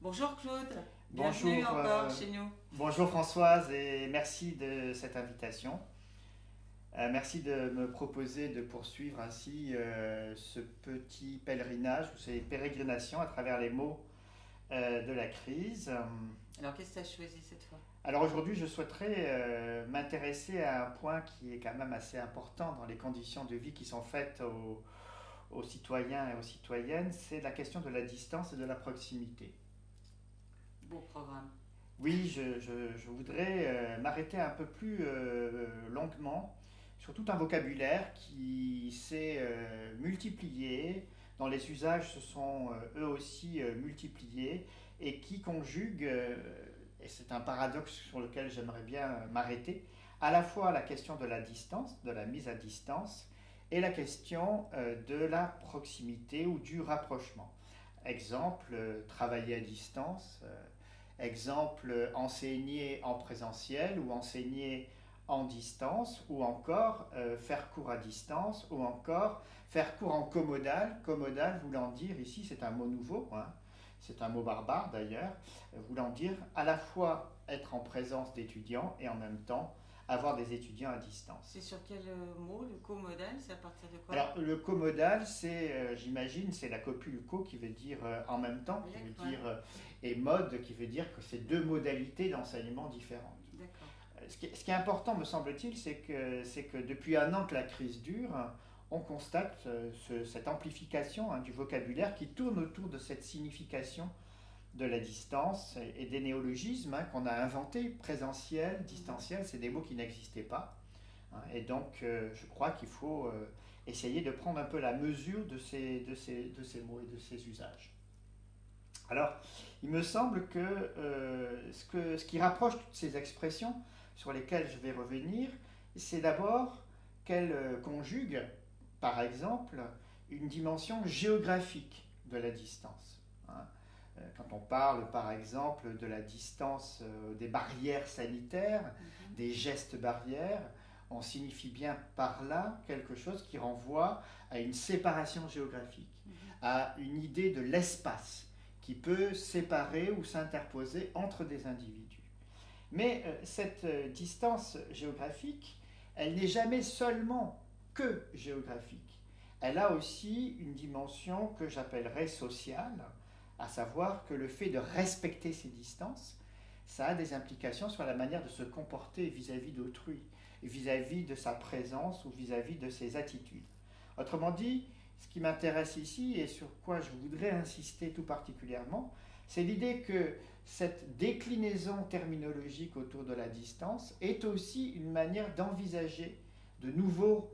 Bonjour Claude, bienvenue Bonjour, encore chez nous. bonjour Françoise et merci de cette invitation. Merci de me proposer de poursuivre ainsi ce petit pèlerinage ou ces pérégrinations à travers les mots de la crise. Alors qu'est-ce que tu as choisi cette fois? Alors aujourd'hui, je souhaiterais m'intéresser à un point qui est quand même assez important dans les conditions de vie qui sont faites aux citoyens et aux citoyennes, c'est la question de la distance et de la proximité. Beau programme. Oui, je voudrais m'arrêter un peu plus longuement sur tout un vocabulaire qui s'est multiplié, dont les usages se sont eux aussi multipliés et qui conjugue, et c'est un paradoxe sur lequel j'aimerais bien m'arrêter, à la fois la question de la distance, de la mise à distance, et la question de la proximité ou du rapprochement. Exemple, travailler à distance. Exemple, enseigner en présentiel ou enseigner en distance, ou encore faire cours à distance, ou encore faire cours en commodal. Commodal voulant dire, ici c'est un mot nouveau, hein, c'est un mot barbare d'ailleurs, voulant dire à la fois être en présence d'étudiants et en même temps avoir des étudiants à distance. C'est sur quel mot? Le co-modal, c'est à partir de quoi? Alors, le comodal, c'est, j'imagine, c'est la copule co qui veut dire en même temps, qui veut Ouais, dire, et mode qui veut dire que c'est deux modalités d'enseignement différentes. d'accord. Ce qui est important, me semble-t-il, c'est que depuis un an que la crise dure, on constate cette amplification du vocabulaire qui tourne autour de cette signification de la distance et des néologismes qu'on a inventés, présentiel, distanciel, c'est des mots qui n'existaient pas. Et donc, je crois qu'il faut essayer de prendre un peu la mesure de ces mots et de ces usages. Alors, il me semble que ce qui rapproche toutes ces expressions sur lesquelles je vais revenir, c'est d'abord qu'elles conjuguent, par exemple, une dimension géographique de la distance. Quand on parle, par exemple, de la distance des barrières sanitaires, des gestes barrières, on signifie bien par là quelque chose qui renvoie à une séparation géographique, à une idée de l'espace qui peut séparer ou s'interposer entre des individus. Mais cette distance géographique, elle n'est jamais seulement que géographique. Elle a aussi une dimension que j'appellerais sociale, à savoir que le fait de respecter ces distances, ça a des implications sur la manière de se comporter vis-à-vis d'autrui, vis-à-vis de sa présence ou vis-à-vis de ses attitudes. Autrement dit, ce qui m'intéresse ici et sur quoi je voudrais insister tout particulièrement, c'est l'idée que cette déclinaison terminologique autour de la distance est aussi une manière d'envisager de nouveaux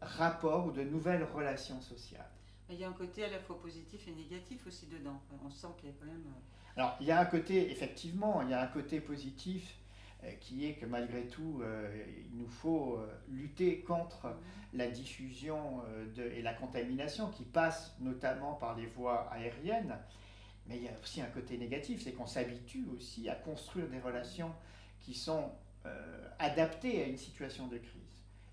rapports ou de nouvelles relations sociales. Il y a un côté à la fois positif et négatif aussi dedans. On sent qu'il y a quand même. Alors, il y a un côté, effectivement, il y a un côté positif qui est que malgré tout, il nous faut lutter contre la diffusion et la contamination qui passe notamment par les voies aériennes. Mais il y a aussi un côté négatif, c'est qu'on s'habitue aussi à construire des relations qui sont adaptées à une situation de crise.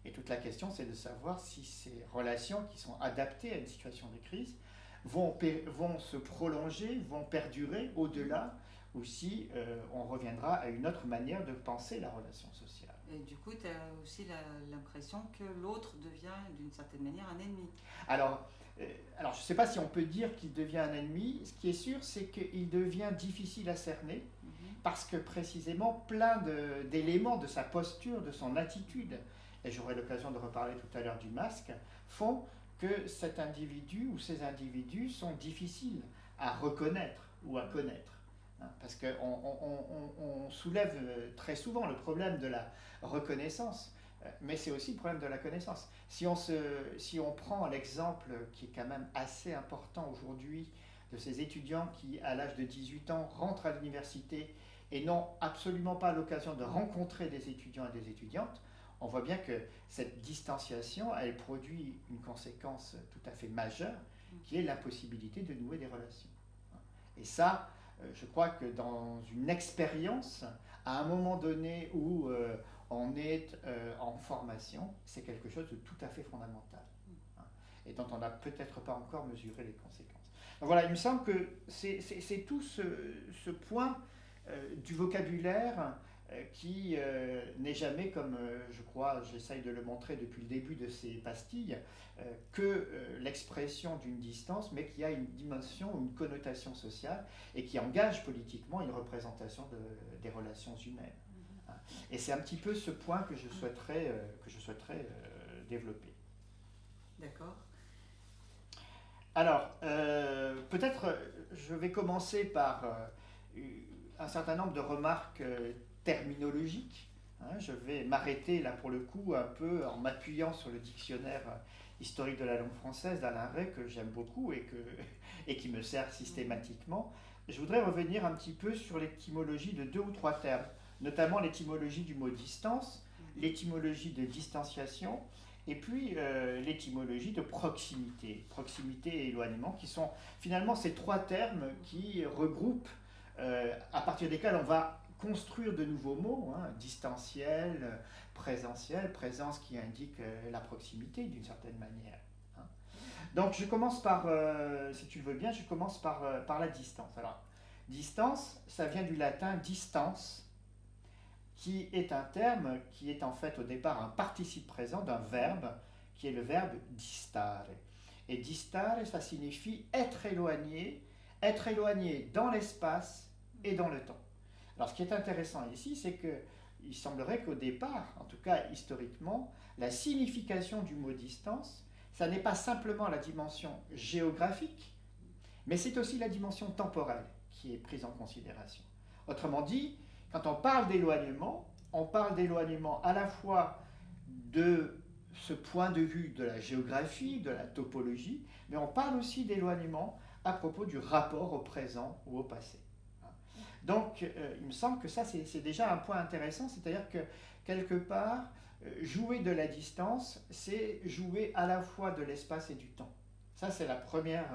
Et toute la question, c'est de savoir si ces relations qui sont adaptées à une situation de crise vont se prolonger, vont perdurer au-delà, ou si on reviendra à une autre manière de penser la relation sociale. Et du coup, tu as aussi l'impression que l'autre devient d'une certaine manière un ennemi. Alors, alors je ne sais pas si on peut dire qu'il devient un ennemi. Ce qui est sûr, c'est qu'il devient difficile à cerner parce que précisément plein d'éléments de sa posture, de son attitude, et j'aurai l'occasion de reparler tout à l'heure du masque, font que cet individu ou ces individus sont difficiles à reconnaître ou à connaître. Parce qu'on soulève très souvent le problème de la reconnaissance, mais c'est aussi le problème de la connaissance. Si on prend l'exemple qui est quand même assez important aujourd'hui de ces étudiants qui, à l'âge de 18 ans, rentrent à l'université et n'ont absolument pas l'occasion de rencontrer des étudiants et des étudiantes, on voit bien que cette distanciation, elle produit une conséquence tout à fait majeure, qui est l'impossibilité de nouer des relations. Et ça, je crois que dans une expérience, à un moment donné où on est en formation, c'est quelque chose de tout à fait fondamental, et dont on n'a peut-être pas encore mesuré les conséquences. Voilà, il me semble que c'est tout ce point du vocabulaire qui n'est jamais, comme je crois, j'essaye de le montrer depuis le début de ces pastilles, que l'expression d'une distance, mais qui a une dimension, une connotation sociale et qui engage politiquement une représentation des relations humaines. Hein. Et c'est un petit peu ce point que je souhaiterais développer. D'accord. Alors, peut-être je vais commencer par un certain nombre de remarques terminologiques. Hein. Je vais m'arrêter là pour le coup un peu en m'appuyant sur le dictionnaire historique de la langue française d'Alain Rey que j'aime beaucoup et qui me sert systématiquement. Je voudrais revenir un petit peu sur l'étymologie de 2 ou 3 termes, notamment l'étymologie du mot distance, l'étymologie de distanciation, et puis l'étymologie de proximité, proximité et éloignement, qui sont finalement ces 3 termes qui regroupent, à partir desquels on va construire de nouveaux mots, hein, distanciel, présentiel, présence qui indique la proximité d'une certaine manière. Hein. Donc je commence par, si tu le veux bien, je commence par la distance. Alors, distance, ça vient du latin distance, qui est un terme qui est en fait au départ un participe présent d'un verbe, qui est le verbe distare. Et distare, ça signifie être éloigné dans l'espace et dans le temps. Alors ce qui est intéressant ici, c'est qu'il semblerait qu'au départ, en tout cas historiquement, la signification du mot distance, ça n'est pas simplement la dimension géographique, mais c'est aussi la dimension temporelle qui est prise en considération. Autrement dit, quand on parle d'éloignement, on parle d'éloignement à la fois de ce point de vue de la géographie, de la topologie, mais on parle aussi d'éloignement à propos du rapport au présent ou au passé. Donc, il me semble que ça, c'est déjà un point intéressant, c'est-à-dire que, quelque part, jouer de la distance, c'est jouer à la fois de l'espace et du temps. Ça, c'est la première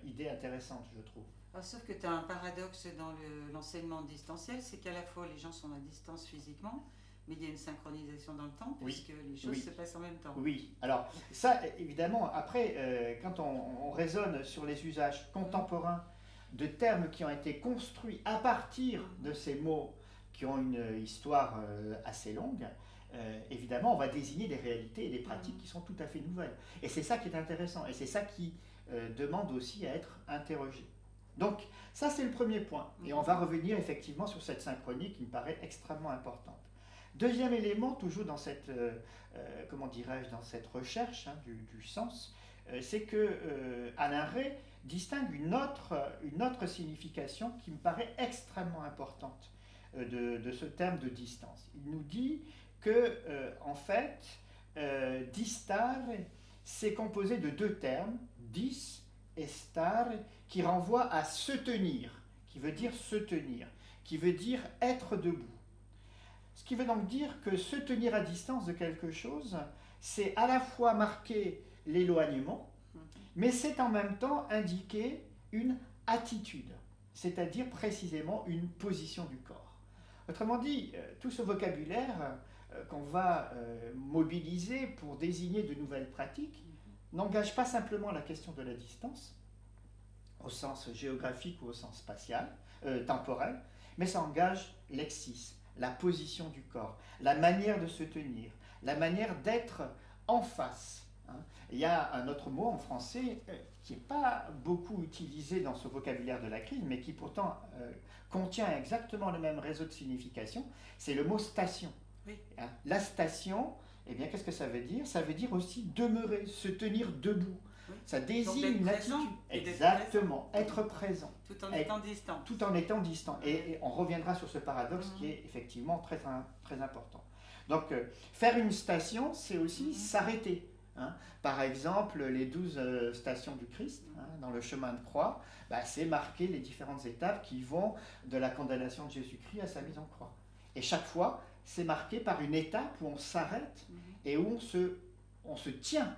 idée intéressante, je trouve. Alors, sauf que tu as un paradoxe dans l'enseignement distanciel, c'est qu'à la fois les gens sont à distance physiquement, mais il y a une synchronisation dans le temps, puisque les choses se passent en même temps. Oui, alors ça, évidemment, après, quand on raisonne sur les usages contemporains de termes qui ont été construits à partir de ces mots qui ont une histoire assez longue, évidemment, on va désigner des réalités et des pratiques qui sont tout à fait nouvelles. Et c'est ça qui est intéressant, et c'est ça qui demande aussi à être interrogé. Donc, ça, c'est le premier point. Et on va revenir effectivement sur cette synchronie qui me paraît extrêmement importante. Deuxième élément, toujours dans cette, comment dirais-je, dans cette recherche du sens, c'est que Alain Rey distingue une autre signification qui me paraît extrêmement importante de ce terme de distance. Il nous dit que, en fait, distare, c'est composé de 2 termes, dis et stare, qui renvoient à se tenir, qui veut dire se tenir, qui veut dire être debout. Ce qui veut donc dire que se tenir à distance de quelque chose, c'est à la fois marquer l'éloignement, mais c'est en même temps indiquer une attitude, c'est-à-dire précisément une position du corps. Autrement dit, tout ce vocabulaire qu'on va mobiliser pour désigner de nouvelles pratiques n'engage pas simplement la question de la distance, au sens géographique ou au sens spatial, temporel, mais ça engage l'exis, la position du corps, la manière de se tenir, la manière d'être en face. Hein. Il y a un autre mot en français qui n'est pas beaucoup utilisé dans ce vocabulaire de la crise, mais qui pourtant contient exactement le même réseau de signification, c'est le mot station. Oui. Hein. La station, eh bien, qu'est-ce que ça veut dire? Ça veut dire aussi demeurer, se tenir debout. Oui. Ça désigne une attitude. Exactement, être présent. Tout en étant distant. Tout en étant distant. Et on reviendra sur ce paradoxe qui est effectivement très, très important. Donc, faire une station, c'est aussi s'arrêter. Hein. Par exemple, les 12 stations du Christ, dans le chemin de croix, c'est marquer les différentes étapes qui vont de la condamnation de Jésus-Christ à sa mise en croix. Et chaque fois, c'est marqué par une étape où on s'arrête et où on se tient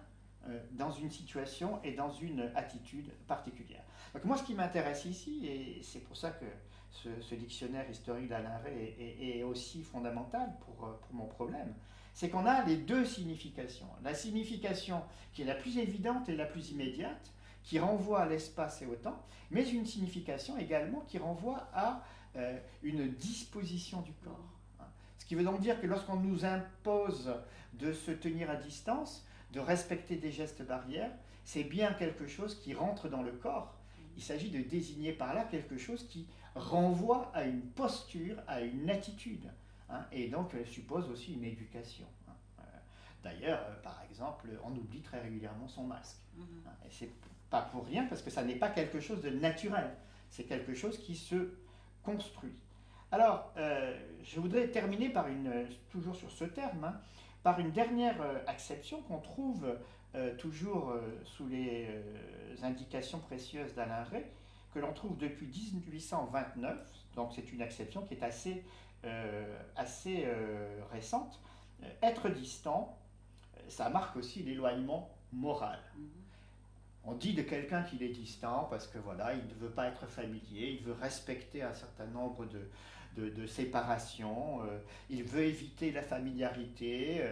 dans une situation et dans une attitude particulière. Donc moi, ce qui m'intéresse ici, et c'est pour ça que ce dictionnaire historique d'Alain Rey est aussi fondamental pour mon problème, c'est qu'on a les 2 significations. La signification qui est la plus évidente et la plus immédiate, qui renvoie à l'espace et au temps, mais une signification également qui renvoie à une disposition du corps. Ce qui veut donc dire que lorsqu'on nous impose de se tenir à distance, de respecter des gestes barrières, c'est bien quelque chose qui rentre dans le corps. Il s'agit de désigner par là quelque chose qui renvoie à une posture, à une attitude, et donc suppose aussi une éducation. D'ailleurs, par exemple, on oublie très régulièrement son masque. Et c'est pas pour rien, parce que ça n'est pas quelque chose de naturel, c'est quelque chose qui se construit. Alors, je voudrais terminer par toujours sur ce terme, par une dernière acception qu'on trouve toujours sous les indications précieuses d'Alain Rey, que l'on trouve depuis 1829, donc c'est une acception qui est assez récente. Être distant, ça marque aussi l'éloignement moral. On dit de quelqu'un qu'il est distant parce que voilà, il ne veut pas être familier, il veut respecter un certain nombre de séparations, il veut éviter la familiarité,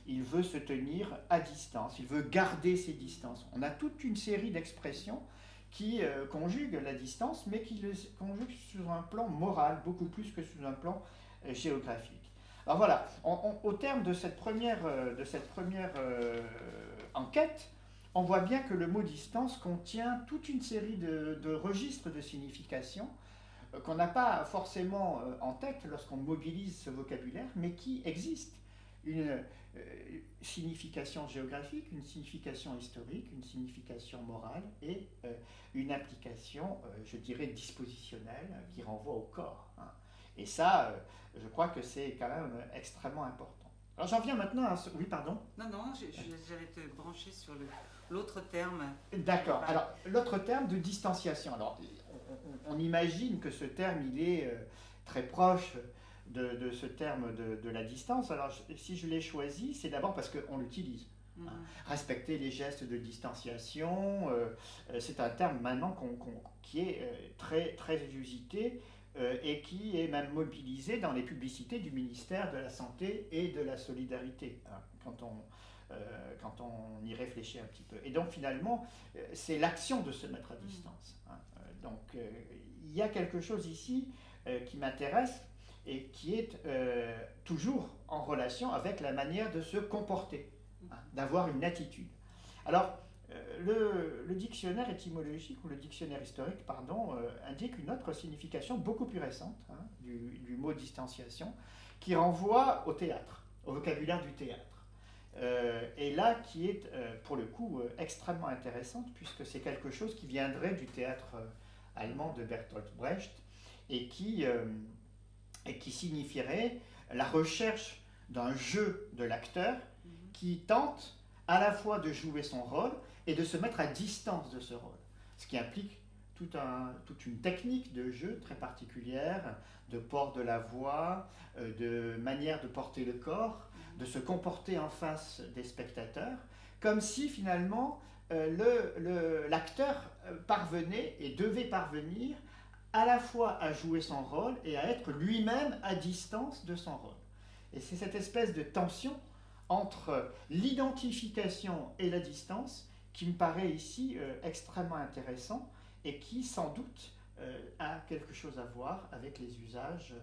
il veut se tenir à distance, il veut garder ses distances. On a toute une série d'expressions qui conjuguent la distance, mais qui le conjuguent sur un plan moral, beaucoup plus que sur un plan géographique. Alors voilà, au terme de cette première enquête, on voit bien que le mot distance contient toute une série de registres de signification qu'on n'a pas forcément en tête lorsqu'on mobilise ce vocabulaire, mais qui existent. Une signification géographique, une signification historique, une signification morale et une application, je dirais, dispositionnelle qui renvoie au corps. Et ça, je crois que c'est quand même extrêmement important. Alors j'en viens maintenant à ce... Oui, pardon. Non, j'allais te brancher sur l'autre terme. D'accord. Alors, l'autre terme de distanciation. Alors, on imagine que ce terme, il est très proche de ce terme de la distance. Alors, si je l'ai choisi, c'est d'abord parce qu'on l'utilise. Respecter les gestes de distanciation, c'est un terme maintenant qui est très, très usité et qui est même mobilisé dans les publicités du ministère de la Santé et de la Solidarité, quand on y réfléchit un petit peu. Et donc finalement, c'est l'action de se mettre à distance. Donc il y a quelque chose ici qui m'intéresse et qui est toujours en relation avec la manière de se comporter, d'avoir une attitude. Alors, le dictionnaire étymologique, ou le dictionnaire historique, pardon, indique une autre signification beaucoup plus récente du mot distanciation, qui renvoie au théâtre, au vocabulaire du théâtre. Et là, qui est pour le coup extrêmement intéressante, puisque c'est quelque chose qui viendrait du théâtre allemand de Bertolt Brecht, et qui signifierait la recherche d'un jeu de l'acteur qui tente à la fois de jouer son rôle et de se mettre à distance de ce rôle. Ce qui implique toute une technique de jeu très particulière, de port de la voix, de manière de porter le corps, de se comporter en face des spectateurs, comme si finalement l'acteur parvenait et devait parvenir à la fois à jouer son rôle et à être lui-même à distance de son rôle. Et c'est cette espèce de tension entre l'identification et la distance qui me paraît ici extrêmement intéressant et qui sans doute a quelque chose à voir avec les usages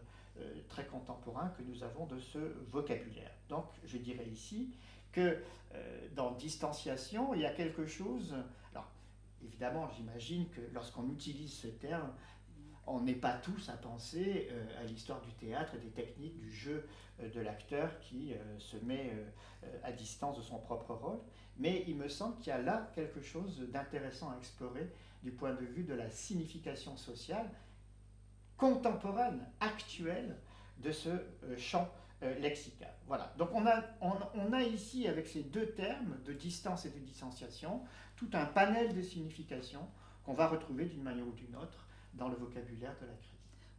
très contemporains que nous avons de ce vocabulaire. Donc je dirais ici que dans distanciation, il y a quelque chose... Alors évidemment, j'imagine que lorsqu'on utilise ce terme, on n'est pas tous à penser à l'histoire du théâtre et des techniques du jeu de l'acteur qui se met à distance de son propre rôle, mais il me semble qu'il y a là quelque chose d'intéressant à explorer du point de vue de la signification sociale contemporaine, actuelle de ce champ lexical. Voilà, donc on a ici, avec ces deux termes de distance et de distanciation, tout un panel de significations qu'on va retrouver d'une manière ou d'une autre dans le vocabulaire de la crise.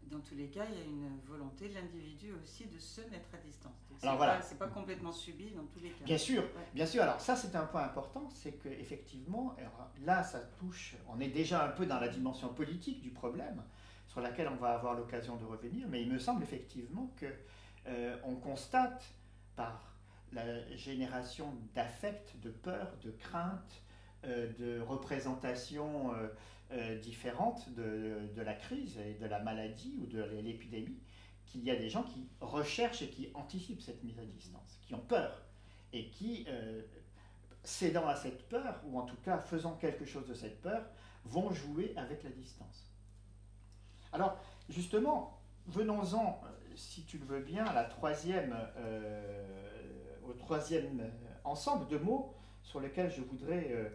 Dans tous les cas, il y a une volonté de l'individu aussi de se mettre à distance. Alors voilà, c'est pas complètement subi dans tous les cas. Bien sûr, bien sûr. Alors ça, c'est un point important, c'est que effectivement, là, ça touche. On est déjà un peu dans la dimension politique du problème, sur laquelle on va avoir l'occasion de revenir. Mais il me semble effectivement que on constate par la génération d'affects, de peur, de crainte, de représentations différentes de la crise et de la maladie ou de l'épidémie, qu'il y a des gens qui recherchent et qui anticipent cette mise à distance, qui ont peur et qui, cédant à cette peur, ou en tout cas faisant quelque chose de cette peur, vont jouer avec la distance. Alors, justement, venons-en, si tu le veux bien, à au troisième ensemble de mots sur lesquels je voudrais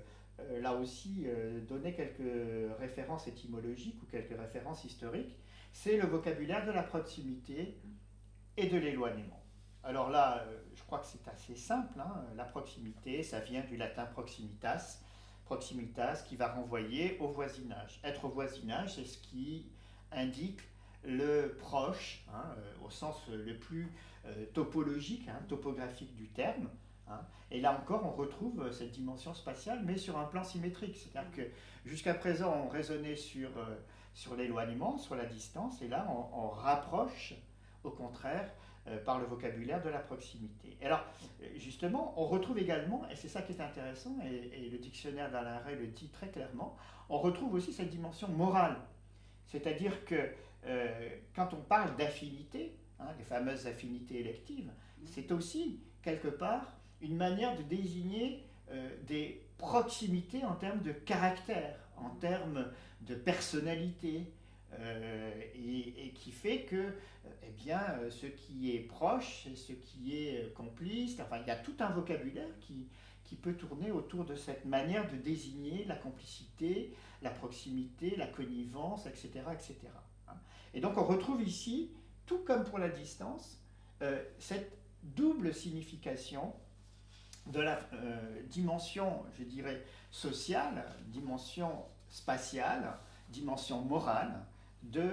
là aussi donner quelques références étymologiques ou quelques références historiques. C'est le vocabulaire de la proximité et de l'éloignement. Alors là, je crois que c'est assez simple, hein. La proximité, ça vient du latin proximitas, proximitas qui va renvoyer au voisinage. Être au voisinage, c'est ce qui indique le proche, hein, au sens le plus topologique, hein, topographique du terme. Hein. Et là encore, on retrouve cette dimension spatiale, mais sur un plan symétrique. C'est-à-dire que jusqu'à présent, on raisonnait sur l'éloignement, sur la distance, et là, on rapproche, au contraire, par le vocabulaire de la proximité. Et alors, justement, on retrouve également, et c'est ça qui est intéressant, et le dictionnaire d'Alain Rey le dit très clairement, on retrouve aussi cette dimension morale. C'est-à-dire que quand on parle d'affinité, hein, les fameuses affinités électives, c'est aussi, quelque part, une manière de désigner des proximités en termes de caractère, en termes de personnalité, et qui fait que eh bien, ce qui est proche, ce qui est complice, enfin, il y a tout un vocabulaire qui peut tourner autour de cette manière de désigner la complicité, la proximité, la connivence, etc. etc. Et donc on retrouve ici, tout comme pour la distance, cette double signification de la dimension, je dirais, sociale, dimension spatiale, dimension morale du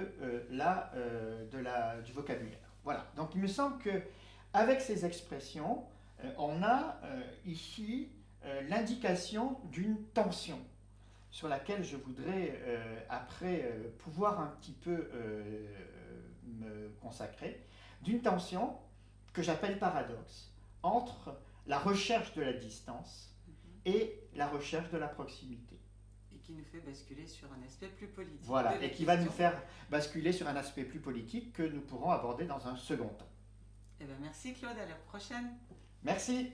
vocabulaire. Voilà, donc il me semble qu'avec ces expressions, on a ici l'indication d'une tension sur laquelle je voudrais après pouvoir un petit peu me consacrer, d'une tension que j'appelle paradoxe entre la recherche de la distance et la recherche de la proximité. Et qui nous fait basculer sur un aspect plus politique. Voilà, et qui va nous faire basculer sur un aspect plus politique que nous pourrons aborder dans un second temps. Eh bien, merci Claude, à la prochaine. Merci.